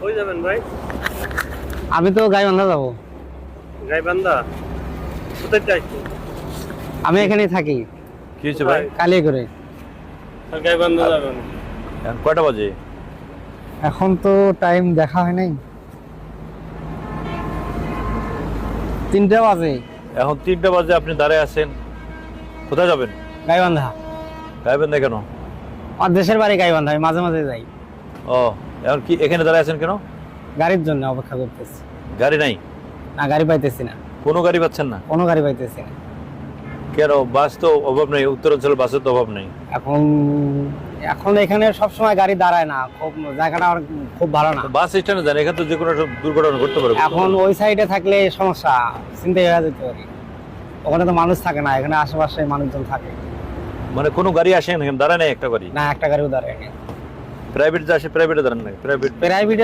কই যাবেন ভাই? আমি তো গাইবান্ধা যাবো। গাইবান্ধা? কোথায় যাইছো? আমি এখানেই থাকি, কি হয়েছে ভাই? কালিয়ে করে। আর গাইবান্ধা যাবেন? এখন কয়টা বাজে? এখন তো টাইম দেখা হয় নাই, 3টা বাজে। এখন 3টা বাজে, আপনি দাঁড়ায় আছেন, কোথায় যাবেন? গাইবান্ধা, যাবেন না কেন? আমার দেশের বাড়ি গাইবান্ধা, আমি মাঝে মাঝে যাই। ও, এখন কি এখানে দাঁড়ায় আছেন কেন? গাড়ির জন্য অপেক্ষা করতেছি। গাড়ি নাই? না, গাড়ি পাইতেছি না, কোনো গাড়ি পাচ্ছেন না? কোনো গাড়ি পাইতেছি না। কেন? বাস তো অভাব নেই, উত্তরাঞ্চলে বাসের তো অভাব নেই। এখন এখন এখানে সবসময় গাড়ি দাঁড়ায় না, খুব জায়গাটা খুব ভালো না। বাস স্ট্যান্ডে যান, এখানে তো যে কোনো একটা দুর্ঘটনা ঘটতে পারে। এখন ওই সাইডে থাকলে সমস্যা, চিন্তা হয়ে যেতে পারি। ওখানে তো মানুষ থাকে না, এখানে আশেপাশে মানুষজন থাকে মানে কোনো গাড়ি আসে না, এখানে দাঁড়ায় নাই একটা গাড়ি। না, একটা গাড়িও দাঁড়ায় না। প্রাইভেট যে আসে, প্রাইভেটে দাঁড়ান না, প্রাইভেট প্রাইভেট